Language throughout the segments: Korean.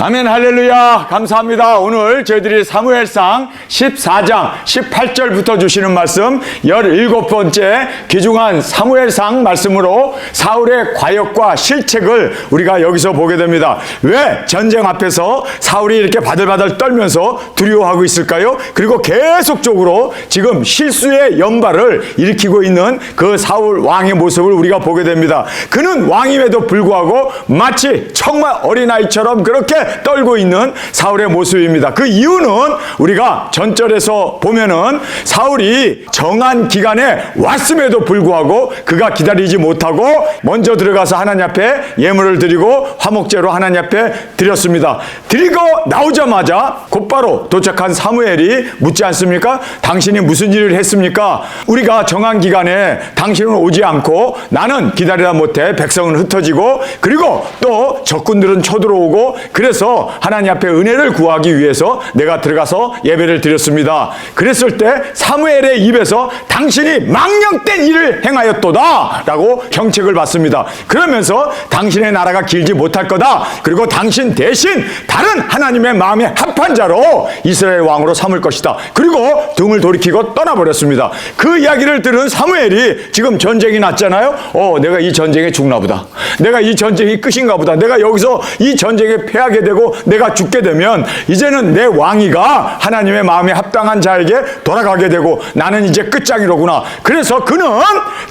아멘, 할렐루야. 감사합니다. 오늘 저희들이 사무엘상 14장 18절부터 주시는 말씀 17번째 귀중한 사무엘상 말씀으로 사울의 과역과 실책을 우리가 여기서 보게 됩니다. 왜 전쟁 앞에서 사울이 이렇게 바들바들 떨면서 두려워하고 있을까요? 그리고 계속적으로 지금 실수의 연발을 일으키고 있는 그 사울 왕의 모습을 우리가 보게 됩니다. 그는 왕임에도 불구하고 마치 정말 어린아이처럼 그렇게 떨고 있는 사울의 모습입니다. 그 이유는 우리가 전절에서 보면은 사울이 정한 기간에 왔음에도 불구하고 그가 기다리지 못하고 먼저 들어가서 하나님 앞에 예물을 드리고 화목제로 하나님 앞에 드렸습니다. 드리고 나오자마자 곧바로 도착한 사무엘이 묻지 않습니까? 당신이 무슨 일을 했습니까? 우리가 정한 기간에 당신은 오지 않고 나는 기다리다 못해 백성은 흩어지고 그리고 또 적군들은 쳐들어오고 그래서 하나님 앞에 은혜를 구하기 위해서 내가 들어가서 예배를 드렸습니다. 그랬을 때 사무엘의 입에서 당신이 망령된 일을 행하였도다 라고 경책을 받습니다. 그러면서 당신의 나라가 길지 못할 거다. 그리고 당신 대신 다른 하나님의 마음에 합한 자로 이스라엘 왕으로 삼을 것이다. 그리고 등을 돌이키고 떠나버렸습니다. 그 이야기를 들은 사무엘이 지금 전쟁이 났잖아요. 내가 이 전쟁에 죽나 보다. 내가 이 전쟁이 끝인가 보다. 내가 여기서 이 전쟁에 패하게 되고 내가 죽게 되면 이제는 내 왕위가 하나님의 마음에 합당한 자에게 돌아가게 되고 나는 이제 끝장이로구나. 그래서 그는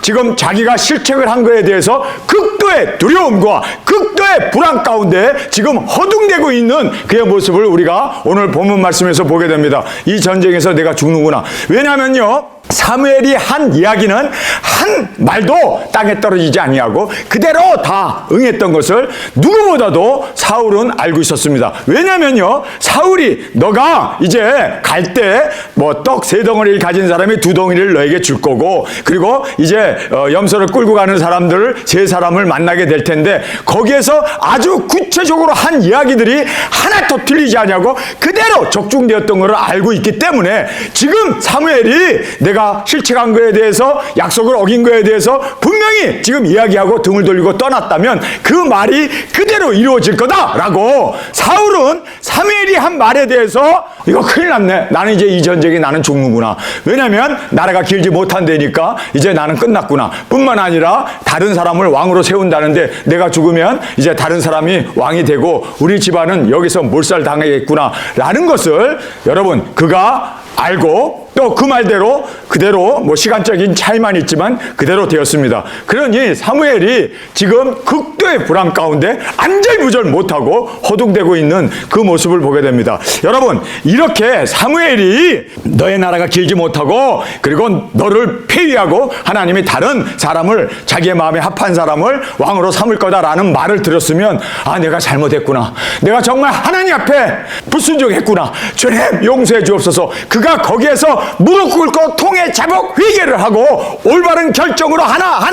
지금 자기가 실책을 한 거에 대해서 극도의 두려움과 극도의 불안 가운데 지금 허둥대고 있는 그의 모습을 우리가 오늘 본문 말씀에서 보게 됩니다. 이 전쟁에서 내가 죽는구나. 왜냐하면요, 사무엘이 한 이야기는 한 말도 땅에 떨어지지 아니하고 그대로 다 응했던 것을 누구보다도 사울은 알고 있었습니다. 왜냐면요, 사울이 너가 이제 갈 때 뭐 떡 3덩어리를 가진 사람이 2덩어리를 너에게 줄 거고 그리고 이제 염소를 끌고 가는 사람들 3사람을 만나게 될 텐데 거기에서 아주 구체적으로 한 이야기들이 하나도 틀리지 않냐고 그대로 적중되었던 것을 알고 있기 때문에 지금 사무엘이 내가 실책한 거에 대해서 약속을 어긴 거에 대해서 분명히 지금 이야기하고 등을 돌리고 떠났다면 그 말이 그대로 이루어질 거다라고 사울은 사무엘이 한 말에 대해서 이거 큰일 났네. 나는 이제 이 전쟁에 나는 죽는구나. 왜냐하면 나라가 길지 못한다니까 이제 나는 끝났구나. 뿐만 아니라 다른 사람을 왕으로 세운다는데 내가 죽으면 이제 다른 사람이 왕이 되고 우리 집안은 여기서 몰살당하겠구나 라는 것을 여러분 그가 알고 또 그 말대로 그대로 뭐 시간적인 차이만 있지만 그대로 되었습니다. 그러니 사무엘이 지금 극도의 불안 가운데 안절부절 못하고 허둥대고 있는 그 모습을 보게 됩니다. 여러분 이렇게 사무엘이 너의 나라가 길지 못하고 그리고 너를 폐위하고 하나님이 다른 사람을 자기의 마음에 합한 사람을 왕으로 삼을 거다라는 말을 들었으면 내가 잘못했구나. 내가 정말 하나님 앞에 불순종했구나. 주님 용서해 주옵소서. 그가 거기에서 무릎 꿇고 통해 자복 회개를 하고 올바른 결정으로 하나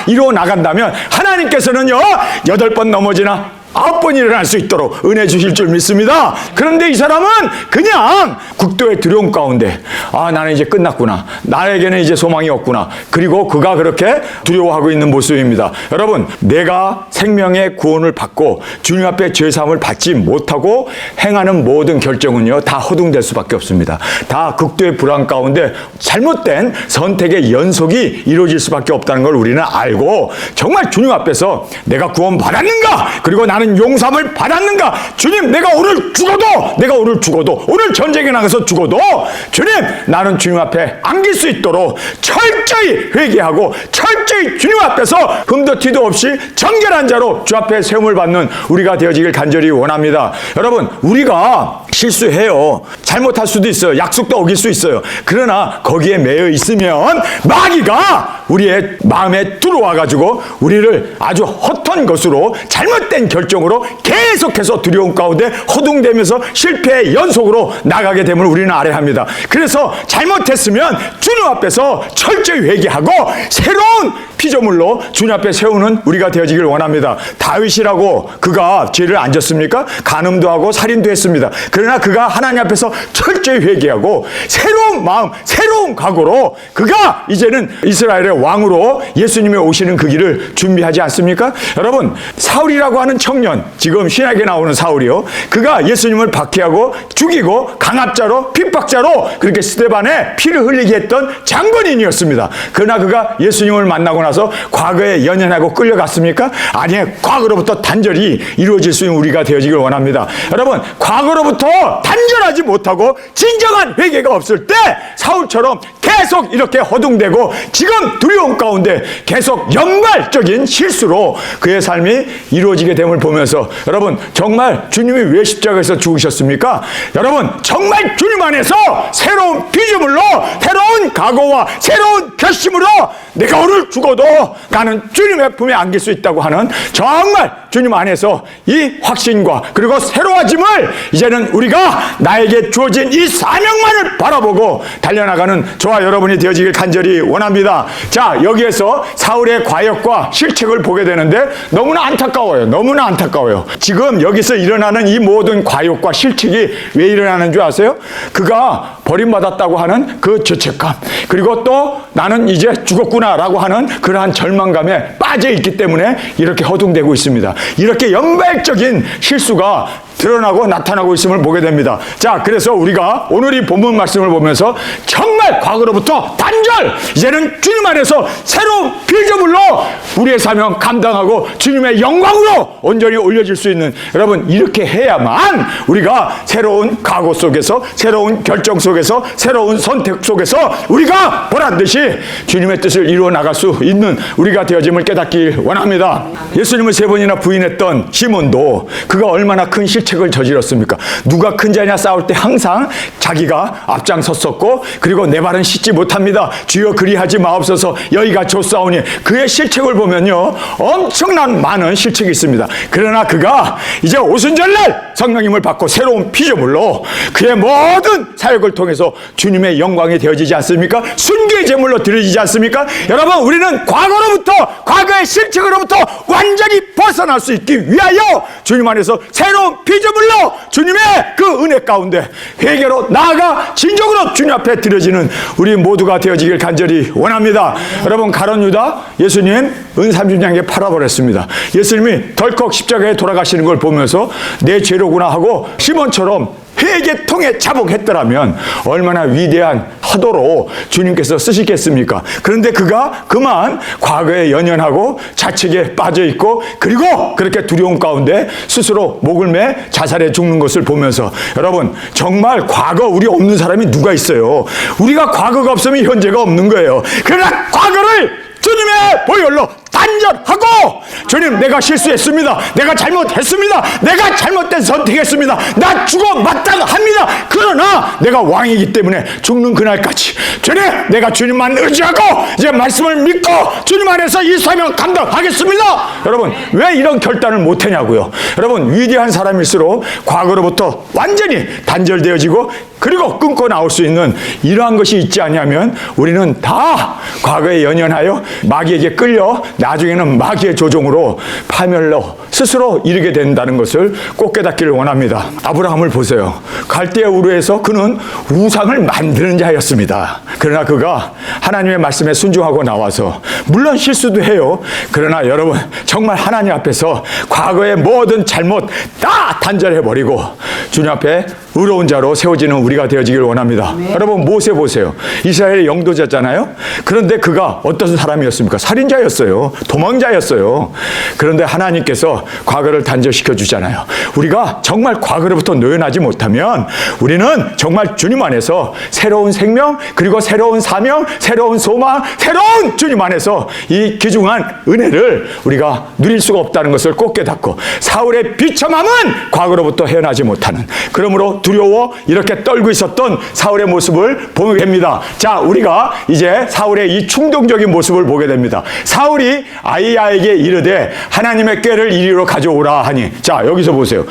이루어 나간다면 하나님께서는요 8번 넘어지나 9번 일어날 수 있도록 은혜 주실 줄 믿습니다. 그런데 이 사람은 그냥 극도의 두려움 가운데 나는 이제 끝났구나. 나에게는 이제 소망이 없구나. 그리고 그가 그렇게 두려워하고 있는 모습입니다. 여러분 내가 생명의 구원을 받고 주님 앞에 죄사함을 받지 못하고 행하는 모든 결정은요 다 허둥댈 수밖에 없습니다. 다 극도의 불안 가운데 잘못된 선택의 연속이 이루어질 수밖에 없다는 걸 우리는 알고 정말 주님 앞에서 내가 구원 받았는가? 그리고 나는 용서함을 받았는가? 주님 내가 오늘 죽어도 오늘 전쟁에 나가서 죽어도 주님 나는 주님 앞에 안길 수 있도록 철저히 회개하고 철저히 주님 앞에서 흠도 티도 없이 정결한 자로 주 앞에 세움을 받는 우리가 되어지길 간절히 원합니다. 여러분 우리가 실수해요. 잘못할 수도 있어요. 약속도 어길 수 있어요. 그러나 거기에 매여 있으면 마귀가 우리의 마음에 들어와가지고 우리를 아주 헛된 것으로 잘못된 결정으로 계속해서 두려움 가운데 허둥대면서 실패의 연속으로 나가게 됨을 우리는 알아야 합니다. 그래서 잘못했으면 주님 앞에서 철저히 회개하고 새로운 피조물로 주님 앞에 세우는 우리가 되어지길 원합니다. 다윗이라고 그가 죄를 안 졌습니까? 간음도 하고 살인도 했습니다. 그러나 그가 하나님 앞에서 철저히 회개하고 새로운 마음, 새로운 각오로 그가 이제는 이스라엘의 왕으로 예수님이 오시는 그 길을 준비하지 않습니까? 여러분, 사울이라고 하는 청년, 지금 신약에 나오는 사울이요, 그가 예수님을 박해하고 죽이고 강압자로 핍박자로 그렇게 스데반에 피를 흘리게 했던 장본인이었습니다. 그러나 그가 예수님을 만나고 나서 과거에 연연하고 끌려갔습니까? 아니에요. 과거로부터 단절이 이루어질 수 있는 우리가 되어지길 원합니다. 여러분, 과거로부터 단절하지 못하고 진정한 회개가 없을 때 사울처럼 계속 이렇게 허둥대고 지금 두려움 가운데 계속 연발적인 실수로 그의 삶이 이루어지게 됨을 보면서, 여러분, 정말 주님이 왜 십자가에서 죽으셨습니까? 여러분, 정말 주님 안에서 새로운 피조물로, 새로운 각오와 새로운 결심으로 내가 오늘 죽어도 나는 주님의 품에 안길 수 있다고 하는, 정말 주님 안에서 이 확신과 그리고 새로워짐을 이제는 우리가 나에게 주어진 이 사명만을 바라보고 달려나가는 저와 여러분이 되어지길 간절히 원합니다. 자, 여기에서 사울의 과욕과 실책을 보게 되는데 너무나 안타까워요. 너무나 안타까워요. 지금 여기서 일어나는 이 모든 과욕과 실책이 왜 일어나는 줄 아세요? 그가 버림받았다고 하는 그 죄책감, 그리고 또 나는 이제 죽었구나라고 하는 그러한 절망감에 빠져 있기 때문에 이렇게 허둥대고 있습니다. 이렇게 연발적인 실수가 드러나고 나타나고 있음을 보게 됩니다. 자, 그래서 우리가 오늘 이 본문 말씀을 보면서 정말 과거로부터 단절, 이제는 주님 안에서 새로운 피조물로 우리의 사명 감당하고 주님의 영광으로 온전히 올려질 수 있는, 여러분, 이렇게 해야만 우리가 새로운 각오 속에서, 새로운 결정 속에서, 새로운 선택 속에서 우리가 보란듯이 주님의 뜻을 이루어 나갈 수 있는 우리가 되어짐을 깨닫길 원합니다. 예수님을 3번이나 부인했던 시몬도 그가 얼마나 큰 실책을 저질렀습니까? 누가 큰 자냐 싸울 때 항상 자기가 앞장섰었고, 그리고 내 발은 씻지 못합니다. 주여 그리하지 마옵소서, 여기가 좋사오니. 그의 실책을 보면요, 엄청난 많은 실책이 있습니다. 그러나 그가 이제 오순절날 성령님을 받고 새로운 피조물로 그의 모든 사역을 통해서 주님의 영광이 되어지지 않습니까? 순교의 제물로 드려지지 않습니까? 여러분, 우리는 과거로부터, 과거의 실책으로부터 완전히 벗어날 수 있기 위하여 주님 안에서 새로운 피조물로 주님의 그 은혜 가운데 회개로 나아가 진정으로 주님 앞에 드려지는 우리 모두가 되어지길 간절히 원합니다. 여러분, 가룟 유다 예수님 은삼순양에게 팔아버렸습니다. 예수님이 덜컥 십자가에 돌아가시는 걸 보면서 내 죄로구나 하고 시몬처럼 회개통에 자복했더라면 얼마나 위대한 화도로 주님께서 쓰시겠습니까? 그런데 그가 그만 과거에 연연하고 자책에 빠져있고, 그리고 그렇게 두려움 가운데 스스로 목을 매 자살해 죽는 것을 보면서, 여러분, 정말 과거 우리 없는 사람이 누가 있어요? 우리가 과거가 없으면 현재가 없는 거예요. 그러나 과거를 주님의 보혈로 단절하고, 주님, 내가 실수했습니다. 내가 잘못했습니다. 내가 잘못된 선택했습니다. 나 죽어 마땅합니다. 그러나 내가 왕이기 때문에 죽는 그날까지 주님, 내가 주님만 의지하고 이제 말씀을 믿고 주님 안에서 이 사명 감당하겠습니다. 여러분, 왜 이런 결단을 못하냐고요? 여러분, 위대한 사람일수록 과거로부터 완전히 단절되어지고 그리고 끊고 나올 수 있는 이러한 것이 있지 않냐면 우리는 다 과거에 연연하여 마귀에게 끌려 나중에는 마귀의 조종으로 파멸로 스스로 이르게 된다는 것을 꼭 깨닫기를 원합니다. 아브라함을 보세요. 갈대아 우르에서 그는 우상을 만드는 자였습니다. 그러나 그가 하나님의 말씀에 순종하고 나와서, 물론 실수도 해요. 그러나 여러분, 정말 하나님 앞에서 과거의 모든 잘못 다 단절해버리고 주님 앞에 의로운 자로 세워지는 우리가 되어지길 원합니다. 여러분, 모세 보세요. 이스라엘의 영도자잖아요. 그런데 그가 어떤 사람이었습니까? 살인자였어요. 도망자였어요. 그런데 하나님께서 과거를 단절시켜 주잖아요. 우리가 정말 과거로부터 노연하지 못하면 우리는 정말 주님 안에서 새로운 생명, 그리고 새로운 사명, 새로운 소망, 새로운 주님 안에서 이 귀중한 은혜를 우리가 누릴 수가 없다는 것을 꼭 깨닫고, 사울의 비참함은 과거로부터 헤어나지 못하는, 그러므로 두려워 이렇게 떨고 있었던 사울의 모습을 보게 됩니다. 자, 우리가 이제 사울의 이 충동적인 모습을 보게 됩니다. 사울이 아히야에게 이르되 하나님의 꾀를 이리로 가져오라 하니, 자, 여기서 보세요.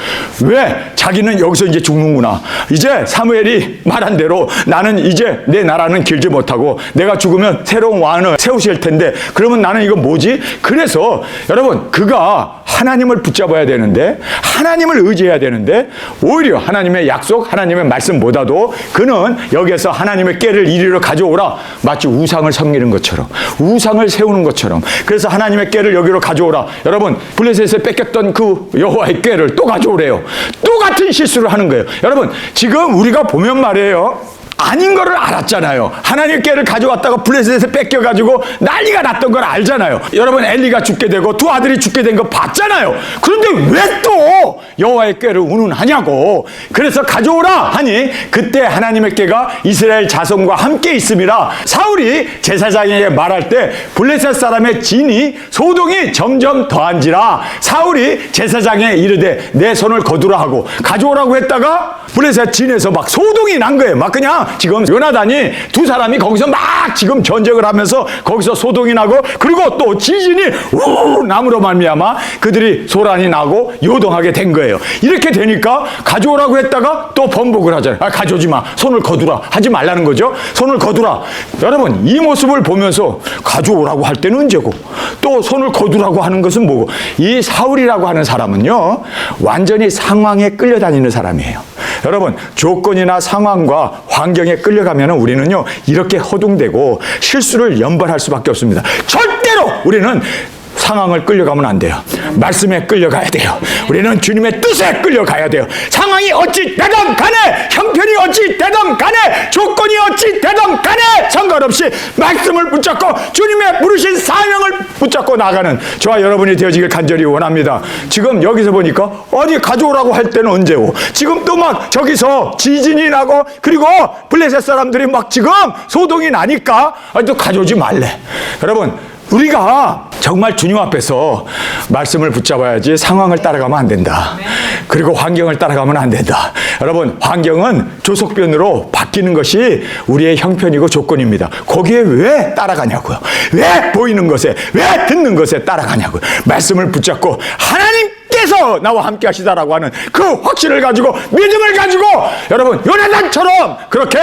왜 자기는 여기서 이제 죽는구나. 이제 사무엘이 말한 대로 나는 이제 내 나라는 길지 못하고 내가 죽으면 새로운 왕을 세우실 텐데 그러면 나는 이거 뭐지? 그래서 여러분, 그가 하나님을 붙잡아야 되는데, 하나님을 의지해야 되는데, 오히려 하나님의 약속, 하나님의 말씀보다도 그는 여기에서 하나님의 꾀를 이리로 가져오라, 마치 우상을 섬기는 것처럼, 우상을 세우는 것처럼, 그래서 하나님의 꾀를 여기로 가져오라. 여러분, 블레셋에 뺏겼던 그 여호와의 꾀를 또 가져오래요. 똑같은 실수를 하는 거예요. 여러분, 지금 우리가 보면 말이에요, 아닌 거를 알았잖아요. 하나님의 꾀를 가져왔다가 블레셋에 뺏겨가지고 난리가 났던 걸 알잖아요. 여러분, 엘리가 죽게 되고 두 아들이 죽게 된 거 봤잖아요. 그런데 왜 또 여호와의 꾀를 운운하냐고. 그래서 가져오라 하니 그때 하나님의 꾀가 이스라엘 자손과 함께 있음이라. 사울이 제사장에게 말할 때 블레셋 사람의 진이 소동이 점점 더한지라. 사울이 제사장에 이르되 내 손을 거두라 하고 가져오라고 했다가 블레셋 진에서 막 소동이 난 거예요. 막 그냥 지금 요나단이 두 사람이 거기서 막 지금 전쟁을 하면서 거기서 소동이 나고, 그리고 또 지진이 우 나무로 말미암아 그들이 소란이 나고 요동하게 된 거예요. 이렇게 되니까 가져오라고 했다가 또 번복을 하잖아요. 아, 가져오지 마, 손을 거두라, 하지 말라는 거죠. 손을 거두라. 여러분, 이 모습을 보면서 가져오라고 할 때는 언제고 또 손을 거두라고 하는 것은 뭐고. 이 사울이라고 하는 사람은요, 완전히 상황에 끌려다니는 사람이에요. 여러분, 조건이나 상황과 환경에 끌려가면 우리는요, 이렇게 허둥대고 실수를 연발할 수밖에 없습니다. 절대로 우리는 상황을 끌려가면 안 돼요. 말씀에 끌려가야 돼요. 우리는 주님의 뜻에 끌려가야 돼요. 상황이 어찌 되든 간에, 형편이 어찌 되든 간에, 조건이 어찌 되든 간에 상관없이 말씀을 붙잡고 주님의 부르신 사명을 붙잡고 나가는 저와 여러분이 되어지길 간절히 원합니다. 지금 여기서 보니까 어디 가져오라고 할 때는 언제고, 지금 또 막 저기서 지진이 나고, 그리고 블레셋 사람들이 막 지금 소동이 나니까 또 가져오지 말래. 여러분, 우리가 정말 주님 앞에서 말씀을 붙잡아야지 상황을 따라가면 안 된다. 그리고 환경을 따라가면 안 된다. 여러분, 환경은 조속변으로 바뀌는 것이 우리의 형편이고 조건입니다. 거기에 왜 따라가냐고요. 왜 보이는 것에, 왜 듣는 것에 따라가냐고요. 말씀을 붙잡고 하나님께서 나와 함께 하시다라고 하는 그 확신을 가지고, 믿음을 가지고, 여러분, 요나단처럼 그렇게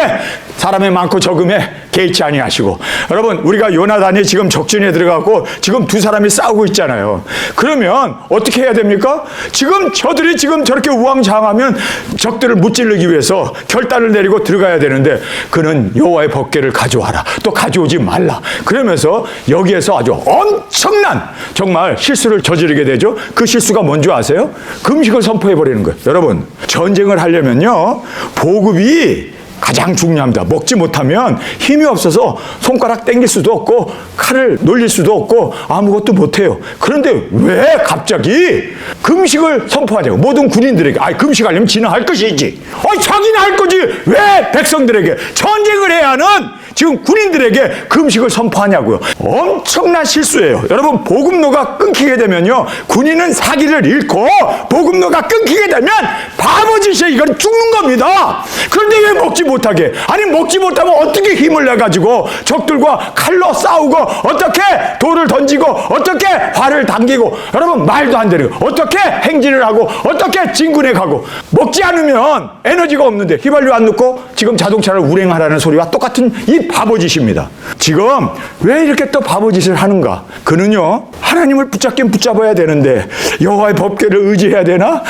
사람의 많고 적음에 개의치 아니하시고, 여러분, 우리가 요나단이 지금 적진에 들어가고 지금 두 사람이 싸우고 있잖아요. 그러면 어떻게 해야 됩니까? 지금 저들이 지금 저렇게 우왕좌왕하면 적들을 무찌르기 위해서 결단을 내리고 들어가야 되는데, 그는 여호와의 법궤를 가져와라, 또 가져오지 말라, 그러면서 여기에서 아주 엄청난 정말 실수를 저지르게 되죠. 그 실수가 뭔지 아세요? 금식을 선포해버리는 거예요. 여러분, 전쟁을 하려면요, 보급이 가장 중요합니다. 먹지 못하면 힘이 없어서 손가락 당길 수도 없고 칼을 놀릴 수도 없고 아무것도 못해요. 그런데 왜 갑자기 금식을 선포하냐고. 모든 군인들에게, 금식하려면 지는 할 것이지, 자기는 할 거지, 왜 백성들에게, 전쟁을 해야 하는 지금 군인들에게 금식을 선포하냐고요. 엄청난 실수예요. 여러분, 보급로가 끊기게 되면요, 군인은 사기를 잃고, 보급로가 끊기게 되면 바보짓이에요. 이건 죽는 겁니다. 그런데 왜 먹지 못하게? 아니, 먹지 못하면 어떻게 힘을 내가지고 적들과 칼로 싸우고, 어떻게 돌을 던지고, 어떻게 활을 당기고, 여러분, 말도 안 되는, 어떻게 행진을 하고, 어떻게 진군에 가고. 먹지 않으면 에너지가 없는데 휘발유 안 넣고 지금 자동차를 운행하라는 소리와 똑같은 이 바보짓입니다. 지금 왜 이렇게 또 바보짓을 하는가? 그는요, 하나님을 붙잡긴 붙잡아야 되는데 여호와의 법궤를 의지해야 되나?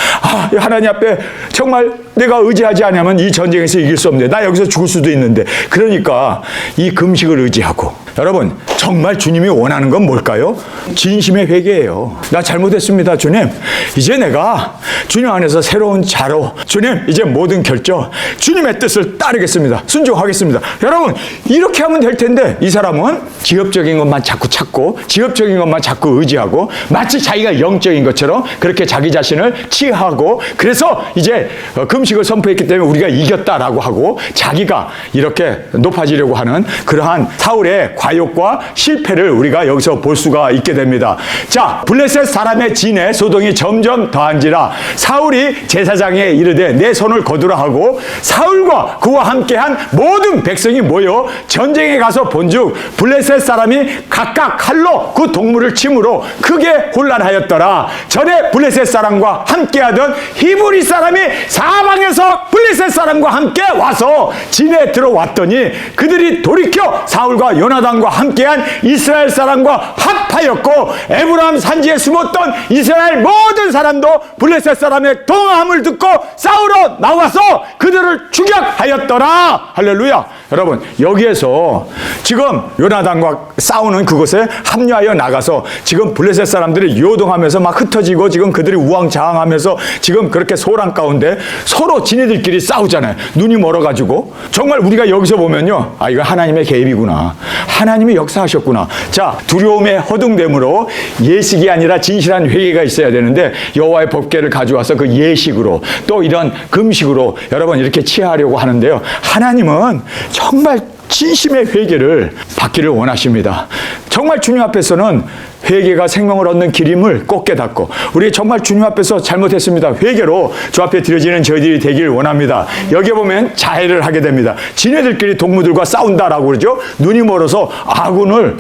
하나님 앞에 정말 내가 의지하지 않으면 이 전쟁에서 이길 수 없는데, 나 여기서 죽을 수도 있는데, 그러니까 이 금식을 의지하고. 여러분, 정말 주님이 원하는 건 뭘까요? 진심의 회개예요. 나 잘못했습니다, 주님. 이제 내가 주님 안에서 새로운 자로, 주님, 이제 모든 결정 주님의 뜻을 따르겠습니다, 순종하겠습니다. 여러분, 이렇게 하면 될 텐데, 이 사람은 지엽적인 것만 자꾸 찾고, 지엽적인 것만 자꾸 의지하고, 마치 자기가 영적인 것처럼 그렇게 자기 자신을 치하하고, 그래서 이제 금식을 선포했기 때문에 우리가 이겼다라고 하고, 자기가 이렇게 높아지려고 하는 그러한 사울의 과욕과 실패를 우리가 여기서 볼 수가 있게 됩니다. 자, 블레셋 사람의 진에 소동이 점점 더한지라 사울이 제사장에 이르되 내 손을 거두라 하고 사울과 그와 함께한 모든 백성이 모여 전쟁에 가서 본즉 블레셋 사람이 각각 칼로 그 동물을 침으로 크게 혼란하였더라. 전에 블레셋 사람과 함께하던 히브리 사람이 사방에서 블레셋 사람과 함께 와서 진에 들어왔더니 그들이 돌이켜 사울과 요나단과 함께한 이스라엘 사람과 합하였고 에브라임 산지에 숨었던 이스라엘 모든 사람도 블레셋 사람의 동함을 듣고 싸우러 나와서 그들을 추격하였더라. 할렐루야. 여러분, 여기에서 지금 요나단과 싸우는 그곳에 합류하여 나가서 지금 블레셋 사람들이 요동하면서 막 흩어지고 지금 그들이 우왕좌왕하면서 지금 그렇게 소란 가운데 서로 지네들끼리 싸우잖아요. 눈이 멀어가지고. 정말 우리가 여기서 보면요, 아, 이거 하나님의 개입이구나, 하나님이 역사하셨구나. 자, 두려움의 허둥됨으로 예식이 아니라 진실한 회개가 있어야 되는데 여호와의 법궤를 가져와서 그 예식으로 또 이런 금식으로 여러분 이렇게 취하려고 하는데요, 하나님은 정말 진심의 회개를 받기를 원하십니다. 정말 주님 앞에서는 회개가 생명을 얻는 길임을 꼭 깨닫고 우리 정말 주님 앞에서 잘못했습니다. 회개로 주 앞에 드려지는 저희들이 되길 원합니다. 여기에 보면 자해를 하게 됩니다. 지네들끼리 동무들과 싸운다라고 그러죠. 눈이 멀어서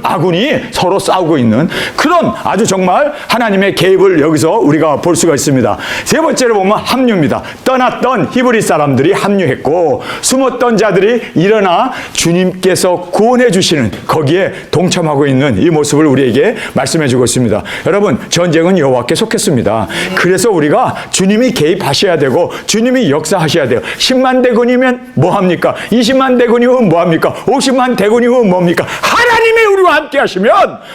아군이 서로 싸우고 있는 그런 아주 정말 하나님의 개입을 여기서 우리가 볼 수가 있습니다. 세 번째로 보면 합류입니다. 떠났던 히브리 사람들이 합류했고 숨었던 자들이 일어나 주님께서 구원해 주시는 거기에 동참하고 있는 이 모습을 우리에게 말씀해 주고 있습니다. 여러분, 전쟁은 여호와께 속했습니다. 그래서 우리가 주님이 개입하셔야 되고 주님이 역사하셔야 돼요. 10만 대군이면 뭐합니까? 20만 대군이면 뭐합니까? 50만 대군이면 뭡니까? 하나님이 우리와 함께 하시면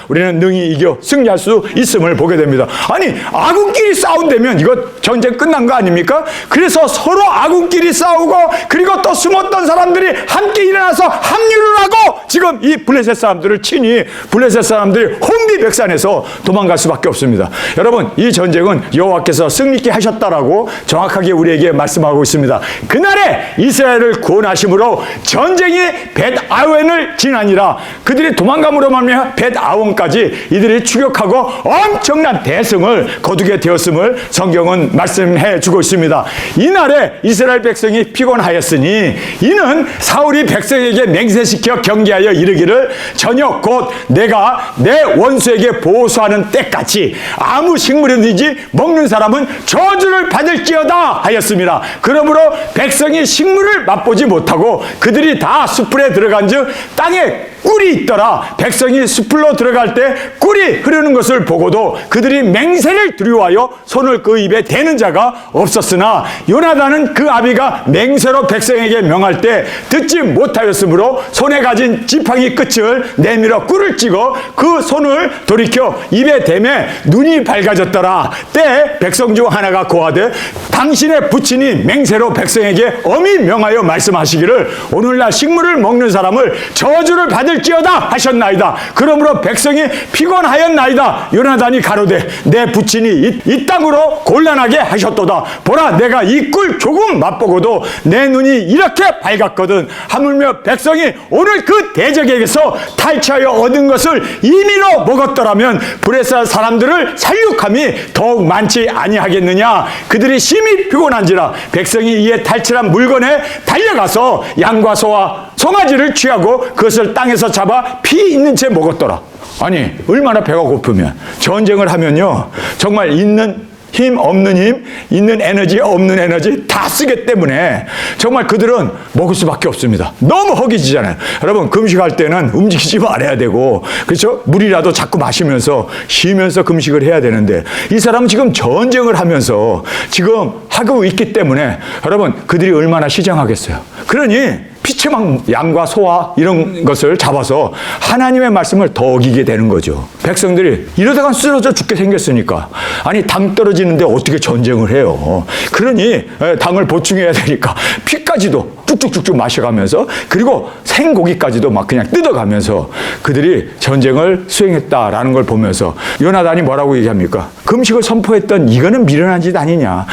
우리는 능히 이겨 승리할 수 있음을 보게 됩니다. 아니, 아군끼리 싸운다면 이거 전쟁 끝난 거 아닙니까? 그래서 서로 아군끼리 싸우고 그리고 또 숨었던 사람들이 함께 일어나서 합류를 하고 지금 이 블레셋 사람들을 치니 블레셋 사람들이 혼비백산해서 도망갈 수밖에 없습니다. 여러분, 이 전쟁은 여호와께서 승리케 하셨다라고 정확하게 우리에게 말씀하고 있습니다. 그날에 이스라엘을 구원하심으로 전쟁이 벳아웬을 지나니라. 그들이 도망감으로 말미암아 벳아원까지 이들이 추격하고 엄청난 대승을 거두게 되었음을 성경은 말씀해 주고 있습니다. 이날에 이스라엘 백성이 피곤하였으니 이는 사울이 백성에게 맹세시켜 경계하여 이르기를 저녁 곧 내가 내 원수에게 보수하는 때까지 아무 식물이든지 먹는 사람은 저주를 받을지어다 하였습니다. 그러므로 백성이 식물을 맛보지 못하고 그들이 다 숯불에 들어간즉 땅에 꿀이 있더라. 백성이 숯불로 들어갈 때 꿀이 흐르는 것을 보고도 그들이 맹세를 두려워하여 손을 그 입에 대는 자가 없었으나 요나단은 그 아비가 맹세로 백성에게 명할 때 듣지 못하였으므로 손에 가진 지팡이 끝을 내밀어 꿀을 찍어 그 손을 돌이켜 입에 대매 눈이 밝아졌더라. 때 백성 중 하나가 고하되 당신의 부친이 맹세로 백성에게 엄히 명하여 말씀하시기를 오늘날 식물을 먹는 사람을 저주를 받을지어다 하셨나이다. 그러므로 백성이 피곤하였나이다. 요나단이 가로되 내 부친이 이 땅으로 곤란하게 하셨도다. 보라, 내가 이 꿀 조금 맛보고도 내 눈이 이렇게 밝았거든. 하물며 백성이 오늘 그 대적에게서 탈취하여 얻은 것을 임의로 먹었더라면 블레셋 사람들을 살육함이 더욱 많지 아니하겠느냐. 그들이 심히 피곤한지라 백성이 이에 탈취한 물건에 달려가서 양과 소와 송아지를 취하고 그것을 땅에서 잡아 피 있는 채 먹었더라. 아니, 얼마나 배가 고프면 전쟁을 하면요 정말 있는 힘 없는 힘, 있는 에너지 없는 에너지 다 쓰기 때문에 정말 그들은 먹을 수밖에 없습니다. 너무 허기지잖아요. 여러분, 금식할 때는 움직이지 말아야 되고 그렇죠? 물이라도 자꾸 마시면서 쉬면서 금식을 해야 되는데 이 사람은 지금 전쟁을 하면서 지금 하고 있기 때문에 여러분, 그들이 얼마나 시장하겠어요. 그러니 피체망 양과 소와 이런 것을 잡아서 하나님의 말씀을 더 어기게 되는 거죠. 백성들이 이러다가 쓰러져 죽게 생겼으니까 아니 당 떨어지는데 어떻게 전쟁을 해요. 그러니 당을 보충해야 되니까 피까지도 쭉쭉쭉쭉 마셔가면서 그리고 생고기까지도 막 그냥 뜯어가면서 그들이 전쟁을 수행했다라는 걸 보면서 요나단이 뭐라고 얘기합니까? 금식을 선포했던 이거는 미련한 짓 아니냐.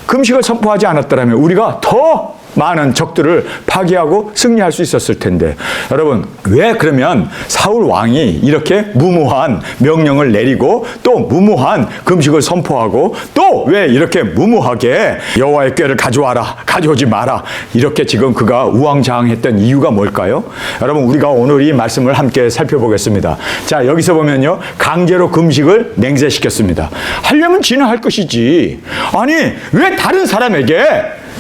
금식을 선포하지 않았더라면 우리가 더 많은 적들을 파괴하고 승리할 수 있었을 텐데, 여러분, 왜 그러면 사울 왕이 이렇게 무모한 명령을 내리고 또 무모한 금식을 선포하고 또 왜 이렇게 무모하게 여호와의 궤를 가져와라, 가져오지 마라, 이렇게 지금 그가 우왕좌왕했던 이유가 뭘까요? 여러분, 우리가 오늘 이 말씀을 함께 살펴보겠습니다. 자, 여기서 보면요, 강제로 금식을 맹세시켰습니다. 하려면 지는 할 것이지, 아니 왜 다른 사람에게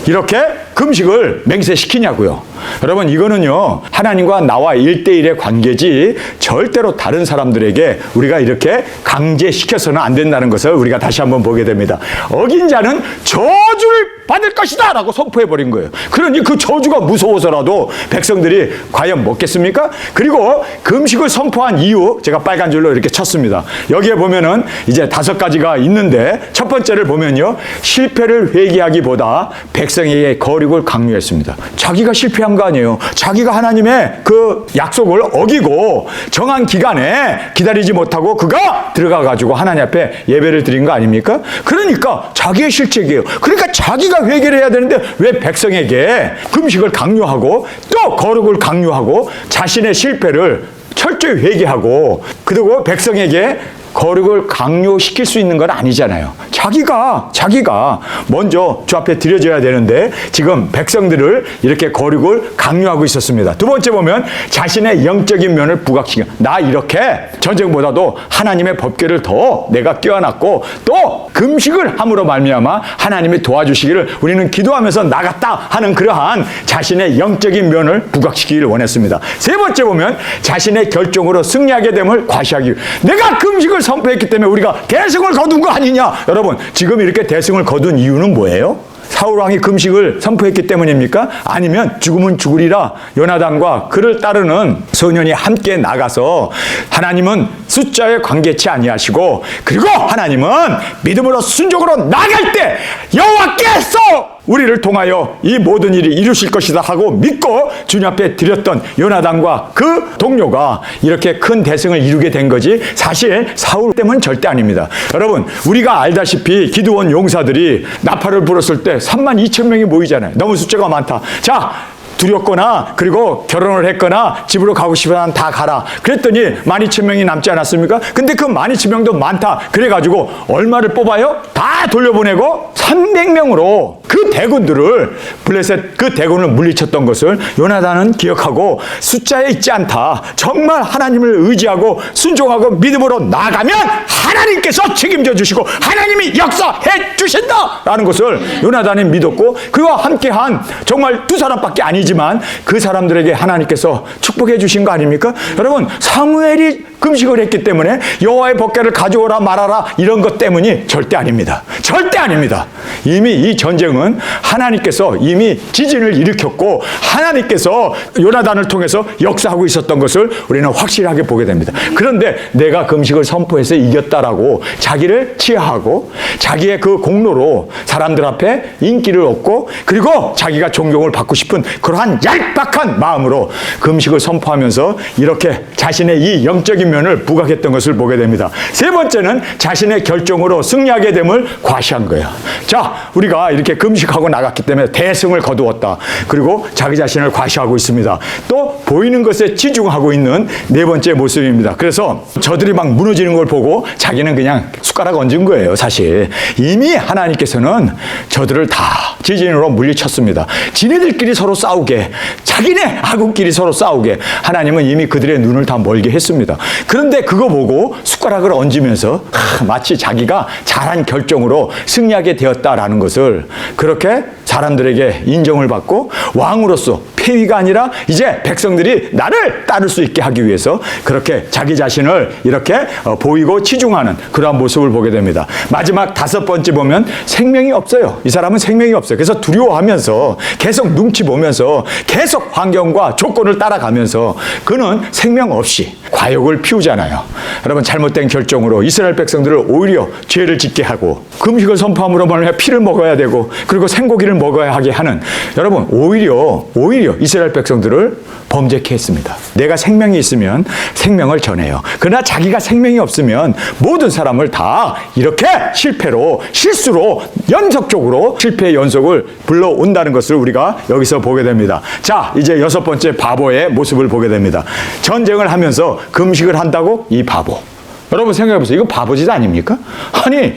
이렇게 금식을 맹세시키냐고요. 여러분, 이거는요, 하나님과 나와 1대1의 관계지 절대로 다른 사람들에게 우리가 이렇게 강제시켜서는 안 된다는 것을 우리가 다시 한번 보게 됩니다. 어긴 자는 저주를 받을 것이다 라고 선포해버린 거예요. 그러니 그 저주가 무서워서라도 백성들이 과연 먹겠습니까? 그리고 금식을 선포한 이유, 제가 빨간 줄로 이렇게 쳤습니다. 여기에 보면은 이제 5가지가 있는데, 첫 번째를 보면요, 실패를 회개하기보다 백성에게 거룩을 강요했습니다. 자기가 실패한 거 아니에요. 자기가 하나님의 그 약속을 어기고 정한 기간에 기다리지 못하고 그가 들어가가지고 하나님 앞에 예배를 드린 거 아닙니까? 그러니까 자기의 실책이에요. 그러니까 자기가 회개를 해야 되는데 왜 백성에게 금식을 강요하고 또 거룩을 강요하고 자신의 실패를 철저히 회개하고, 그리고 백성에게 거룩을 강요시킬 수 있는 건 아니잖아요. 자기가 먼저 주 앞에 드려져야 되는데 지금 백성들을 이렇게 거룩을 강요하고 있었습니다. 두 번째 보면 자신의 영적인 면을 부각시켜, 나 이렇게 전쟁보다도 하나님의 법궤를 더 내가 껴안았고 또 금식을 함으로 말미암아 하나님이 도와주시기를 우리는 기도하면서 나갔다 하는 그러한 자신의 영적인 면을 부각시키기를 원했습니다. 세 번째 보면 자신의 결정으로 승리하게 됨을 과시하기 위해, 내가 금식을 선포했기 때문에 우리가 대승을 거둔 거 아니냐. 여러분, 지금 이렇게 대승을 거둔 이유는 뭐예요? 사울왕이 금식을 선포했기 때문입니까? 아니면 죽으면 죽으리라 요나단과 그를 따르는 소년이 함께 나가서 하나님은 숫자에 관계치 아니하시고, 그리고 하나님은 믿음으로 순종으로 나갈 때 여호와께서 우리를 통하여 이 모든 일이 이루실 것이다 하고 믿고 주님 앞에 드렸던 요나단과 그 동료가 이렇게 큰 대승을 이루게 된 거지, 사실 사울 때문은 절대 아닙니다. 여러분, 우리가 알다시피 기드온 용사들이 나팔을 불었을 때 32,000명이 모이잖아요. 너무 숫자가 많다. 자, 두렵거나 그리고 결혼을 했거나 집으로 가고 싶으면 다 가라. 그랬더니 12,000명이 남지 않았습니까? 근데 그 12,000명도 많다. 그래가지고 얼마를 뽑아요? 다 돌려보내고 300명으로 그 대군들을, 블레셋 그 대군을 물리쳤던 것을 요나단은 기억하고, 숫자에 있지 않다, 정말 하나님을 의지하고 순종하고 믿음으로 나가면 하나님께서 책임져 주시고 하나님이 역사해 주신다 라는 것을 요나단이 믿었고, 그와 함께한 정말 2사람밖에 아니지만 그 사람들에게 하나님께서 축복해 주신 거 아닙니까? 여러분, 사무엘이 금식을 했기 때문에 여호와의 법궤를 가져오라 말아라 이런 것 때문이 절대 아닙니다. 절대 아닙니다. 이미 이 전쟁은 하나님께서 이미 지진을 일으켰고 하나님께서 요나단을 통해서 역사하고 있었던 것을 우리는 확실하게 보게 됩니다. 그런데 내가 금식을 선포해서 이겼다라고 자기를 치하하고 자기의 그 공로로 사람들 앞에 인기를 얻고 그리고 자기가 존경을 받고 싶은 그러한 얄팍한 마음으로 금식을 선포하면서 이렇게 자신의 이 영적인 면을 부각했던 것을 보게 됩니다. 세 번째는 자신의 결정으로 승리하게 됨을 과시한 거예요. 자, 우리가 이렇게 금식하고 나갔기 때문에 대승을 거두었다. 그리고 자기 자신을 과시하고 있습니다. 또 보이는 것에 치중하고 있는 네 번째 모습입니다. 그래서 저들이 막 무너지는 걸 보고 자기는 그냥 숟가락 얹은 거예요. 사실 이미 하나님께서는 저들을 다 지진으로 물리쳤습니다. 지네들끼리 서로 싸우게, 자기네 아군끼리 서로 싸우게 하나님은 이미 그들의 눈을 다 멀게 했습니다. 그런데 그거 보고 숟가락을 얹으면서 마치 자기가 잘한 결정으로 승리하게 되었다라는 것을 그렇게 사람들에게 인정을 받고 왕으로서 폐위가 아니라 이제 백성들이 나를 따를 수 있게 하기 위해서 그렇게 자기 자신을 이렇게 보이고 치중하는 그러한 모습을 보게 됩니다. 마지막 5번째 보면 생명이 없어요. 이 사람은 생명이 없어요. 그래서 두려워하면서 계속 눈치 보면서 계속 환경과 조건을 따라가면서 그는 생명 없이 과욕을 피우잖아요. 여러분, 잘못된 결정으로 이스라엘 백성들을 오히려 죄를 짓게 하고 금식을 선포함으로 말하면 피를 먹어야 되고 그리고 생고기를 먹어야 하게 하는, 여러분 오히려 오히려 이스라엘 백성들을 범죄케 했습니다. 내가 생명이 있으면 생명을 전해요. 그러나 자기가 생명이 없으면 모든 사람을 다 이렇게 실패로, 실수로, 연속적으로 실패의 연속을 불러온다는 것을 우리가 여기서 보게 됩니다. 자, 이제 6번째 바보의 모습을 보게 됩니다. 전쟁을 하면서 금식을 한다고? 이 바보. 여러분 생각해 보세요. 이거 바보짓 아닙니까? 아니,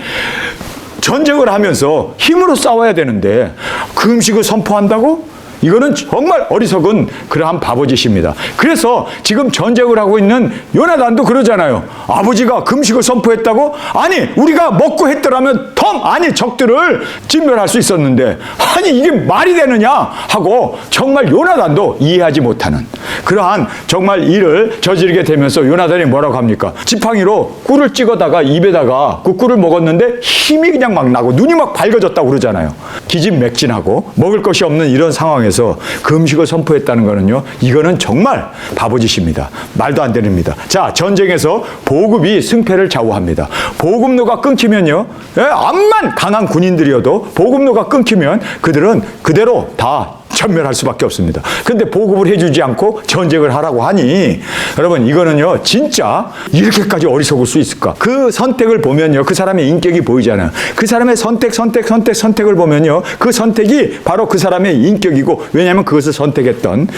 전쟁을 하면서 힘으로 싸워야 되는데 금식을 선포한다고? 이거는 정말 어리석은 그러한 바보짓입니다. 그래서 지금 전쟁을 하고 있는 요나단도 그러잖아요. 아버지가 금식을 선포했다고? 아니, 우리가 먹고 했더라면 아니, 적들을 진멸할 수 있었는데, 아니, 이게 말이 되느냐 하고 정말 요나단도 이해하지 못하는 그러한 정말 일을 저지르게 되면서 요나단이 뭐라고 합니까? 지팡이로 꿀을 찍어다가 입에다가 그 꿀을 먹었는데 힘이 그냥 막 나고 눈이 막 밝아졌다고 그러잖아요. 기진맥진하고 먹을 것이 없는 이런 상황에서 금식을 선포했다는 거는요, 이거는 정말 바보짓입니다. 말도 안 됩니다. 자, 전쟁에서 보급이 승패를 좌우합니다. 보급로가 끊기면요, 암만 강한 군인들이어도 보급로가 끊기면 그들은 그대로 다 전멸할 수밖에 없습니다. 근데 보급을 해주지 않고 전쟁을 하라고 하니, 여러분, 이거는요, 진짜 이렇게까지 어리석을 수 있을까? 그 선택을 보면요, 그 사람의 인격이 보이잖아요. 그 사람의 선택을 보면요, 그 선택이 바로 그 사람의 인격이고, 왜냐하면 그것을 선택했던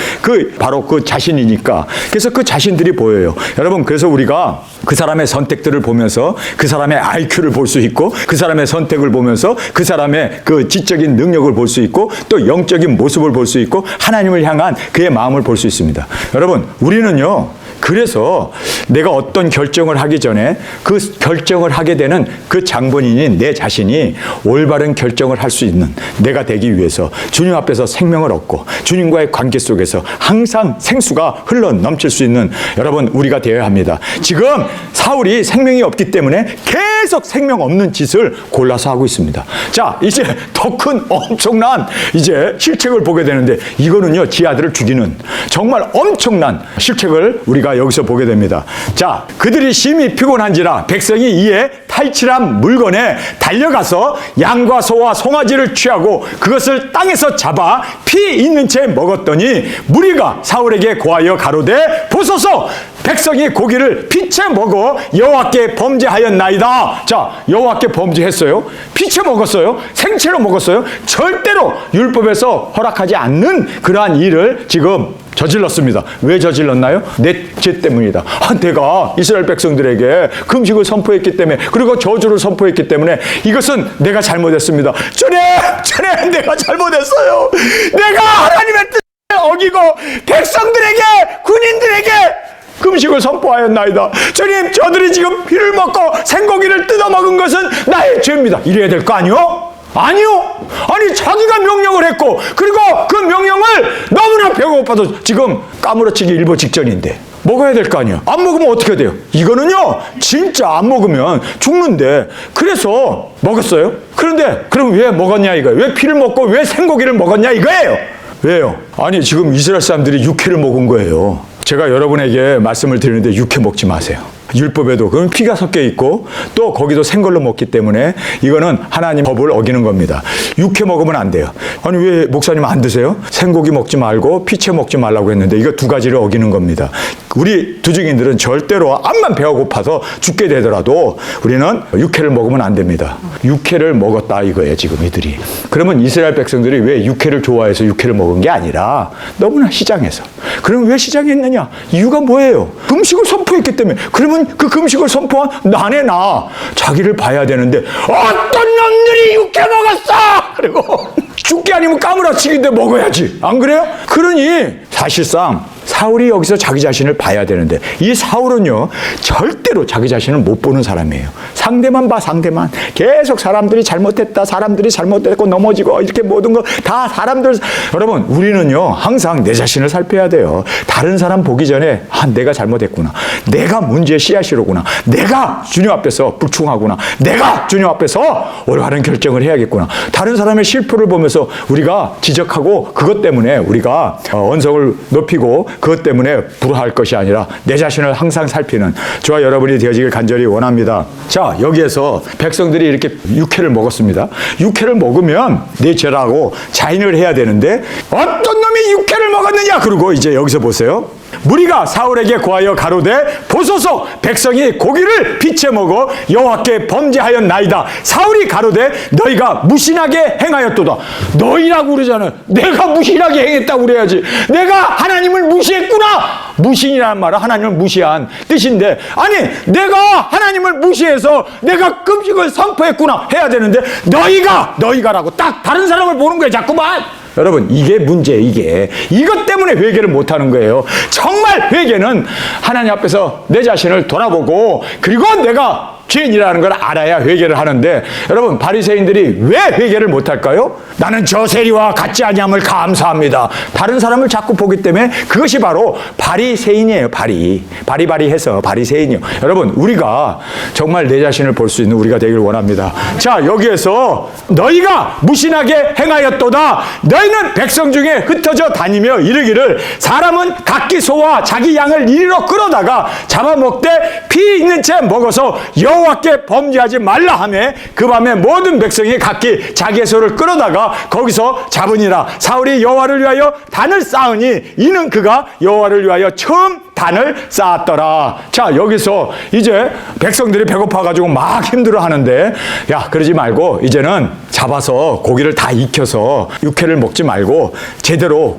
바로 그 자신이니까. 그래서 그 자신들이 보여요. 여러분, 그래서 우리가 그 사람의 선택들을 보면서 그 사람의 IQ를 볼 수 있고, 그 사람의 선택을 보면서 그 사람의 그 지적인 능력을 볼 수 있고, 또 영적인 모습을 볼 수 있고, 하나님을 향한 그의 마음을 볼 수 있습니다. 여러분, 우리는요, 그래서 내가 어떤 결정을 하기 전에 그 결정을 하게 되는 그 장본인인 내 자신이 올바른 결정을 할 수 있는 내가 되기 위해서 주님 앞에서 생명을 얻고 주님과의 관계 속에서 항상 생수가 흘러 넘칠 수 있는 여러분, 우리가 되어야 합니다. 지금 사울이 생명이 없기 때문에 계속 생명 없는 짓을 골라서 하고 있습니다. 자, 이제 더 큰 엄청난 이제 실책을 보게 되는데, 이거는요, 지 아들을 죽이는 정말 엄청난 실책을 우리가 여기서 보게 됩니다. 자, 그들이 심히 피곤한지라 백성이 이에 탈취한 물건에 달려가서 양과 소와 송아지를 취하고 그것을 땅에서 잡아 피 있는 채 먹었더니 무리가 사울에게 고하여 가로되 보소서, 백성이 고기를 피채 먹어 여호와께 범죄하였나이다. 자, 여호와께 범죄했어요? 피채 먹었어요? 생채로 먹었어요? 절대로 율법에서 허락하지 않는 그러한 일을 지금 저질렀습니다. 왜 저질렀나요? 내 죄 때문이다. 내가 이스라엘 백성들에게 금식을 선포했기 때문에, 그리고 저주를 선포했기 때문에 이것은 내가 잘못했습니다. 주님, 내가 잘못했어요. 내가 하나님의 뜻을 어기고 백성들에게, 군인들에게 금식을 선포하였나이다. 주님, 저들이 지금 피를 먹고 생고기를 뜯어먹은 것은 나의 죄입니다. 이래야 될 거 아니요? 아니요. 아니, 자기가 명령을 했고, 그리고 그 명령을 너무나 배고파도 지금 까무러치기 일보 직전인데 먹어야 될 거 아니에요. 안 먹으면 어떻게 돼요? 이거는요, 진짜 안 먹으면 죽는데, 그래서 먹었어요. 그런데 그럼 왜 먹었냐 이거예요. 왜 피를 먹고 왜 생고기를 먹었냐 이거예요. 왜요? 아니, 지금 이스라엘 사람들이 육회를 먹은 거예요. 제가 여러분에게 말씀을 드리는데 육회 먹지 마세요. 율법에도 그건 피가 섞여 있고 또 거기도 생걸로 먹기 때문에 이거는 하나님 법을 어기는 겁니다. 육회 먹으면 안 돼요. 아니, 왜 목사님 안 드세요? 생고기 먹지 말고 피채 먹지 말라고 했는데 이거 두 가지를 어기는 겁니다. 우리 두증인들은 절대로 암만 배가 고파서 죽게 되더라도 우리는 육회를 먹으면 안 됩니다. 육회를 먹었다 이거예요, 지금 이들이. 그러면 이스라엘 백성들이 왜 육회를 좋아해서 육회를 먹은 게 아니라 너무나 시장에서. 그럼 왜 시장에 있느냐? 이유가 뭐예요? 금식을 선포했기 때문에. 그러면 그 금식을 선포한 나네나 자기를 봐야 되는데, 어떤 놈들이 육회 먹었어! 그리고 죽기 아니면 까무라치기인데 먹어야지. 안 그래요? 그러니 사실상 사울이 여기서 자기 자신을 봐야 되는데, 이 사울은요, 절대로 자기 자신을 못 보는 사람이에요. 상대만 봐, 상대만. 계속 사람들이 잘못했다, 사람들이 잘못했고 넘어지고 이렇게 모든 거 다 사람들. 여러분, 우리는요, 항상 내 자신을 살펴야 돼요. 다른 사람 보기 전에 내가 잘못했구나, 내가 문제의 씨앗이로구나, 내가 주님 앞에서 불충하구나, 내가 주님 앞에서 올바른 결정을 해야겠구나. 다른 사람의 실패를 보면서 우리가 지적하고 그것 때문에 우리가 언성을 높이고 그것 때문에 불화할 것이 아니라 내 자신을 항상 살피는 저와 여러분이 되어지길 간절히 원합니다. 자, 여기에서 백성들이 이렇게 육회를 먹었습니다. 육회를 먹으면 내 죄라고 자인을 해야 되는데 어떤 놈이 육회를 먹었느냐? 그러고 이제 여기서 보세요. 무리가 사울에게 고하여 가로되 보소서 백성이 고기를 비채 먹어 여호와께 범죄하였나이다. 사울이 가로되 너희가 무신하게 행하였도다. 너희라고 그러잖아요. 내가 무신하게 행했다고 그래야지. 내가 하나님을 무시했구나. 무신이라는 말은 하나님을 무시한 뜻인데, 아니 내가 하나님을 무시해서 내가 금식을 선포했구나 해야 되는데 너희가라고 딱 다른 사람을 보는 거예요. 자꾸만. 여러분, 이게 문제예요. 이것 때문에 회개를 못하는 거예요. 정말 회개는 하나님 앞에서 내 자신을 돌아보고 그리고 내가 죄인이라는 걸 알아야 회개를 하는데, 여러분, 바리새인들이 왜 회개를 못할까요? 나는 저 세리와 같지 아니함을 감사합니다. 다른 사람을 자꾸 보기 때문에 그것이 바로 바리새인이에요. 바리바리해서 바리새인이요. 여러분, 우리가 정말 내 자신을 볼 수 있는 우리가 되길 원합니다. 자, 여기에서 너희가 무신하게 행하였도다. 너희는 백성 중에 흩어져 다니며 이르기를 사람은 각기 소와 자기 양을 이리로 끌어다가 잡아먹되 피 있는 채 먹어서 여호와께 범죄하지 말라 하며 그 밤에 모든 백성이 각기 자기의 소를 끌어다가 거기서 잡으니라. 사울이 여호와를 위하여 단을 쌓으니 이는 그가 여호와를 위하여 처음 단을 쌓았더라. 자, 여기서 이제 백성들이 배고파가지고 막 힘들어하는데, 야, 그러지 말고 이제는 잡아서 고기를 다 익혀서 육회를 먹지 말고 제대로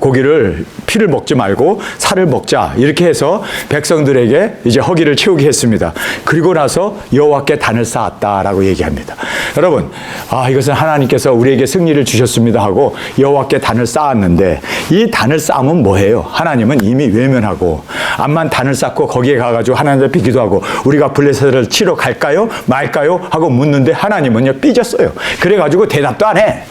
피를 먹지 말고 살을 먹자. 이렇게 해서 백성들에게 이제 허기를 채우게 했습니다. 그리고 나서 여호와께 단을 쌓았다라고 얘기합니다. 여러분, 이것은 하나님께서 우리에게 승리를 주셨습니다 하고 여호와께 단을 쌓았는데, 이 단을 쌓으면 뭐예요? 하나님은 이미 외면하고 암만 단을 쌓고 거기에 가가지고 하나님 앞에 기도하고 우리가 블레셋을 치러 갈까요? 말까요? 하고 묻는데 하나님은요 삐졌어요. 그래가지고 대답도 안 해.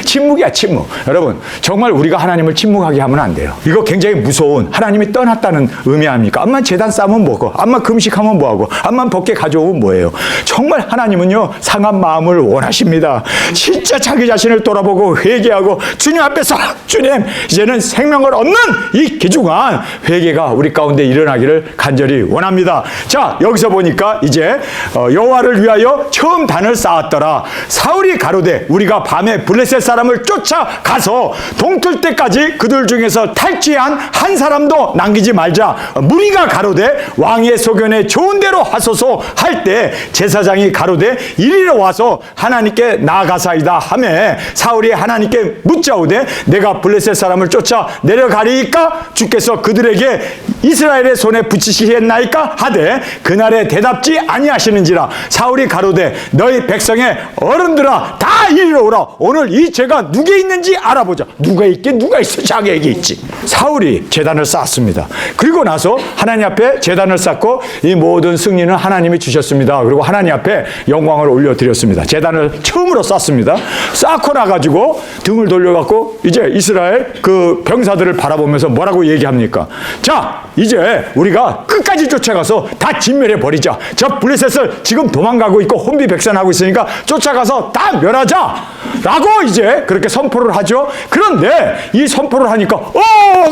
침묵이야, 침묵. 여러분, 정말 우리가 하나님을 침묵하게 하면 안 돼요. 이거 굉장히 무서운, 하나님이 떠났다는 의미 아닙니까? 암만 제단 쌓으면 뭐고, 암만 금식하면 뭐하고, 암만 벗게 가져오면 뭐예요? 정말 하나님은요 상한 마음을 원하십니다. 진짜 자기 자신을 돌아보고 회개하고 주님 앞에서 주님, 이제는 생명을 얻는 이 귀중한 회개가 우리 가운데 일어나기를 간절히 원합니다. 자, 여기서 보니까 이제 여호와를 위하여 처음 단을 쌓았더라. 사울이 가로되 우리가 밤에 블레셋 사람을 쫓아가서 동틀 때까지 그들 중에서 탈취한 한 사람도 남기지 말자. 무리가 가로되 왕의 소견에 좋은 대로 하소서 할 때 제사장이 가로되 이리로 와서 하나님께 나아가사이다 하며 사울이 하나님께 묻자오되 내가 블레셋 사람을 쫓아 내려가리이까 주께서 그들에게 이스라엘의 손에 붙이시겠나이까 하되 그날에 대답지 아니하시는지라. 사울이 가로되 너희 백성의 어른들아 다 이리로 오라. 오늘 이 죄가 누구에 있는지 알아보자. 누가 있긴 누가 있어? 자기에게 있지. 사울이 제단을 쌓았습니다. 그리고 나서 하나님 앞에 제단을 쌓고 이 모든 승리는 하나님이 주셨습니다. 그리고 하나님 앞에 영광을 올려드렸습니다. 제단을 처음으로 쌓습니다. 쌓고 나가지고 등을 돌려갖고 이제 이스라엘 그 병사들을 바라보면서 뭐라고 얘기합니까? 자, 이제 우리가 끝까지 쫓아가서 다 진멸해 버리자. 저 블레셋을 지금 도망가고 있고 혼비백산하고 있으니까 쫓아가서 다 멸하자 라고 이제 그렇게 선포를 하죠. 그런데 이 선포를 하니까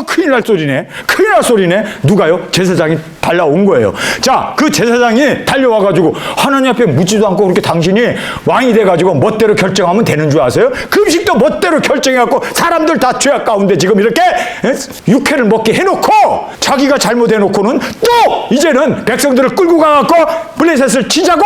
큰일 날 소리네. 누가요? 제사장이 달려온 거예요. 자, 그 제사장이 달려와가지고 하나님 앞에 묻지도 않고 그렇게 당신이 왕이 돼가지고 멋대로 결정하면 되는 줄 아세요? 금식도 멋대로 결정해갖고 사람들 다 죄악 가운데 지금 이렇게 육회를 먹게 해놓고 자기가 잘못해놓고는 또 이제는 백성들을 끌고 가갖고 블레셋을 치자고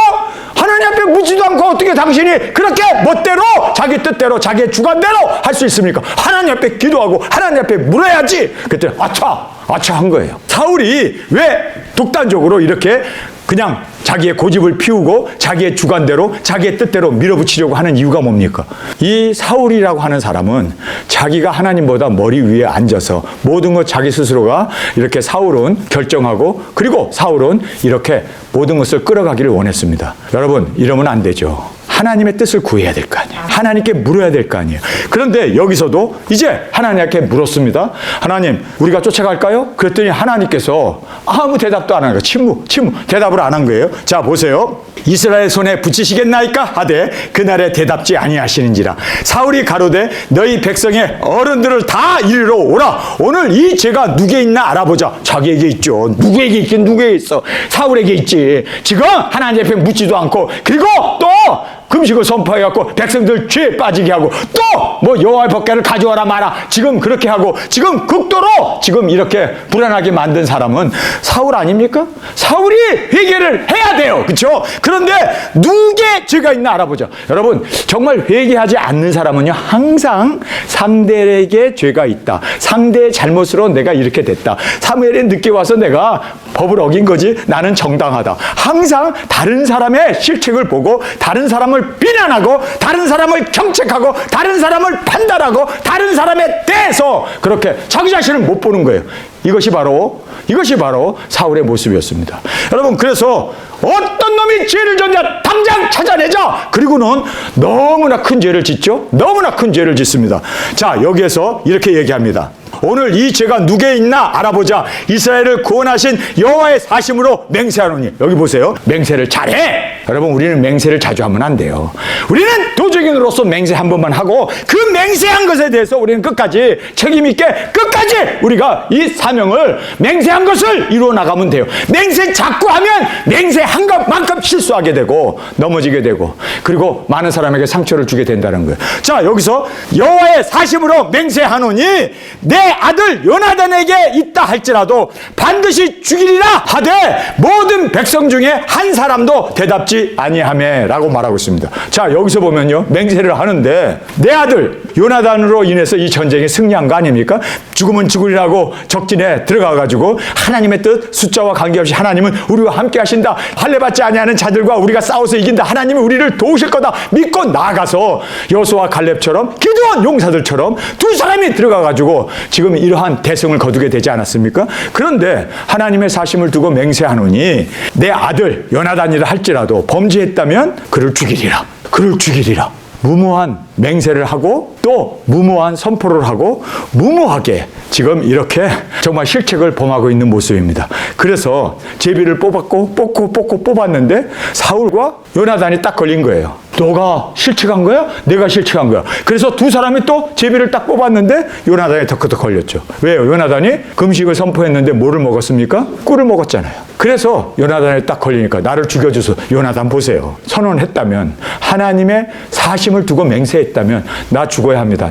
하나님 앞에 묻지도 않고 어떻게 당신이 그렇게 멋대로 자기 뜻대로 자기의 주관대로 할 수 있습니까? 하나님 앞에 기도하고 하나님 앞에 물어야지. 그때 아차 한 거예요. 사울이 왜 독단적으로 이렇게 그냥 자기의 고집을 피우고 자기의 주관대로 자기의 뜻대로 밀어붙이려고 하는 이유가 뭡니까? 이 사울이라고 하는 사람은 자기가 하나님보다 머리 위에 앉아서 모든 것 자기 스스로가 이렇게 사울은 결정하고 그리고 사울은 이렇게 모든 것을 끌어가기를 원했습니다. 여러분, 이러면 안 되죠. 하나님의 뜻을 구해야 될 거 아니에요. 하나님께 물어야 될 거 아니에요. 그런데 여기서도 이제 하나님께 물었습니다. 하나님, 우리가 쫓아갈까요? 그랬더니 하나님께서 아무 대답도 안 하는 거예요. 침묵. 대답을 안 한 거예요. 자, 보세요. 이스라엘 손에 붙이시겠나이까 하되 그날에 대답지 아니하시는지라. 사울이 가로되 너희 백성의 어른들을 다 이리로 오라. 오늘 이 죄가 누구에 있나 알아보자. 자기에게 있죠. 누구에게 있긴 누구에게 있어. 사울에게 있지. 지금 하나님 앞에 묻지도 않고, 그리고 또 금식을 선포해갖고 백성들 죄에 빠지게 하고, 또 뭐 여호와의 법궤를 가져와라 마라, 지금 그렇게 하고, 지금 극도로 지금 이렇게 불안하게 만든 사람은 사울 아닙니까? 사울이 회개를 해야 돼요. 그렇죠? 그런데 누구의 죄가 있나 알아보자. 여러분, 정말 회개하지 않는 사람은요, 항상 상대에게 죄가 있다. 상대의 잘못으로 내가 이렇게 됐다. 사무엘이 늦게 와서 내가 법을 어긴 거지, 나는 정당하다. 항상 다른 사람의 실책을 보고, 다른 사람을 비난하고, 다른 사람을 경책하고, 다른 사람을 판단하고, 다른 사람에 대해서 그렇게 자기 자신을 못 보는 거예요. 이것이 바로 사울의 모습이었습니다. 여러분, 그래서 어떤 놈이 죄를 졌냐 당장 찾아내자. 그리고는 너무나 큰 죄를 짓죠. 너무나 큰 죄를 짓습니다. 자, 여기에서 이렇게 얘기합니다. 오늘 이 죄가 누구에 있나 알아보자. 이스라엘을 구원하신 여호와의 사심으로 맹세하노니. 여기 보세요. 맹세를 잘해. 여러분, 우리는 맹세를 자주 하면 안 돼요. 우리는 도적인으로서 맹세 한 번만 하고, 그 맹세한 것에 대해서 우리는 끝까지 책임 있게 끝까지 우리가 이 사명을, 맹세한 것을 이루어 나가면 돼요. 맹세 자꾸 하면 맹세한 것만큼 실수하게 되고 넘어지게 되고, 그리고 많은 사람에게 상처를 주게 된다는 거예요. 자, 여기서 여호와의 사심으로 맹세하노니 내 아들 요나단에게 있다 할지라도 반드시 죽이리라 하되 모든 백성 중에 한 사람도 대답지 아니하매라고 말하고 있습니다. 자, 여기서 보면요, 맹세를 하는데 내 아들 요나단으로 인해서 이 전쟁에 승리한 거 아닙니까? 죽으면 죽으리라고 적진에 들어가가지고 하나님의 뜻, 숫자와 관계없이 하나님은 우리와 함께 하신다. 할례받지 아니하는 자들과 우리가 싸워서 이긴다. 하나님은 우리를 도우실 거다 믿고 나가서 여호수아 갈렙처럼, 기드온 용사들처럼 두 사람이 들어가가지고 지금 이러한 대승을 거두게 되지 않았습니까? 그런데 하나님의 사심을 두고 맹세하노니 내 아들 요나단이라 할지라도 범죄했다면 그를 죽이리라. 무모한 맹세를 하고, 또 무모한 선포를 하고, 무모하게 지금 이렇게 정말 실책을 범하고 있는 모습입니다. 그래서 제비를 뽑았는데 사울과 요나단이 딱 걸린 거예요. 너가 실책한 거야? 내가 실책한 거야. 그래서 두 사람이 또 제비를 딱 뽑았는데 요나단이 덕커덕 걸렸죠. 왜요? 요나단이 금식을 선포했는데 뭐를 먹었습니까? 꿀을 먹었잖아요. 그래서 요나단이 딱 걸리니까 나를 죽여줘서, 요나단 보세요. 선언했다면, 하나님의 사심을 두고 맹세했다면 나 죽어야 합니다.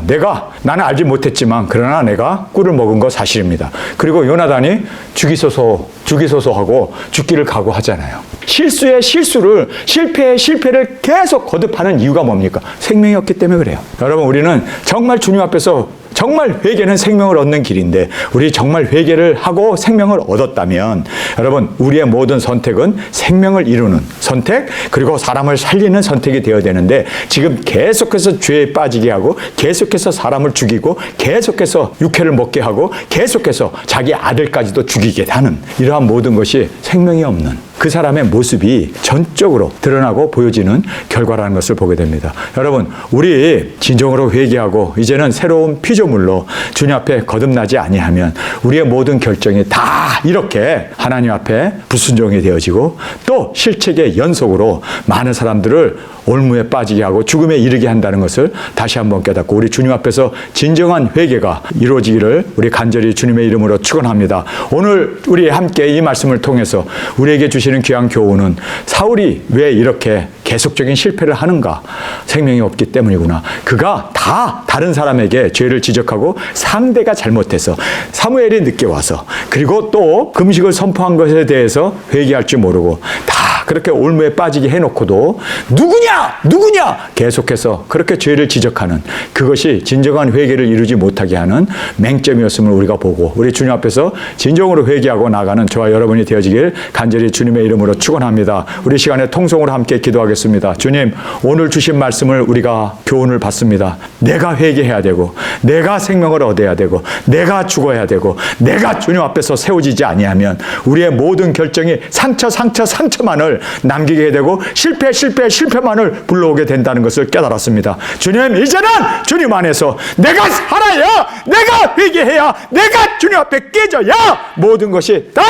나는 알지 못했지만 그러나 내가 꿀을 먹은 거 사실입니다. 그리고 요나단이 죽이소서 하고 죽기를 각오하잖아요. 실수의 실수를, 실패의 실패를 계속 거듭하는 이유가 뭡니까? 생명이 없기 때문에 그래요. 여러분, 우리는 정말 주님 앞에서 정말 회개는 생명을 얻는 길인데, 우리 정말 회개를 하고 생명을 얻었다면, 여러분, 우리의 모든 선택은 생명을 이루는 선택, 그리고 사람을 살리는 선택이 되어야 되는데, 지금 계속해서 죄에 빠지게 하고, 계속해서 사람을 죽이고, 계속해서 육회를 먹게 하고, 계속해서 자기 아들까지도 죽이게 하는 이러한 모든 것이 생명이 없는 그 사람의 모습이 전적으로 드러나고 보여지는 결과라는 것을 보게 됩니다. 여러분, 우리 진정으로 회개하고 이제는 새로운 피조물로 주님 앞에 거듭나지 아니하면 우리의 모든 결정이 다 이렇게 하나님 앞에 불순종이 되어지고, 또 실책의 연속으로 많은 사람들을 올무에 빠지게 하고 죽음에 이르게 한다는 것을 다시 한번 깨닫고, 우리 주님 앞에서 진정한 회개가 이루어지기를 우리 간절히 주님의 이름으로 축원합니다. 오늘 우리 함께 이 말씀을 통해서 우리에게 주시는 귀한 교훈은, 사울이 왜 이렇게 계속적인 실패를 하는가? 생명이 없기 때문이구나. 그가 다 다른 사람에게 죄를 지적하고 상대가 잘못해서, 사무엘이 늦게 와서, 그리고 또 금식을 선포한 것에 대해서 회개할 줄 모르고 다 그렇게 올무에 빠지게 해놓고도 누구냐 계속해서 그렇게 죄를 지적하는, 그것이 진정한 회개를 이루지 못하게 하는 맹점이었음을 우리가 보고, 우리 주님 앞에서 진정으로 회개하고 나가는 저와 여러분이 되어지길 간절히 주님의 이름으로 축원합니다. 우리 시간에 통성으로 함께 기도하겠습니다. 주님, 오늘 주신 말씀을 우리가 교훈을 받습니다. 내가 회개해야 되고, 내가 생명을 얻어야 되고, 내가 죽어야 되고, 내가 주님 앞에서 세워지지 아니하면 우리의 모든 결정이 상처만을 남기게 되고 실패만을 불러오게 된다는 것을 깨달았습니다. 주님, 이제는 주님 안에서 내가 살아야, 내가 회개해야, 내가 주님 앞에 깨져야 모든 것이 다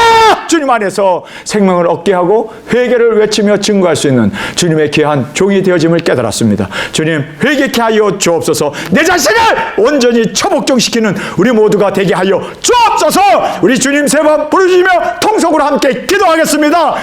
주님 안에서 생명을 얻게 하고 회개를 외치며 증거할 수 있는 주님의 귀한 종이 되어짐을 깨달았습니다. 주님, 회개케 하여 주옵소서. 내 자신을 온전히 처복종시키는 우리 모두가 되게 하여 주옵소서. 우리 주님 세 번 부르짖으며 통속으로 함께 기도하겠습니다.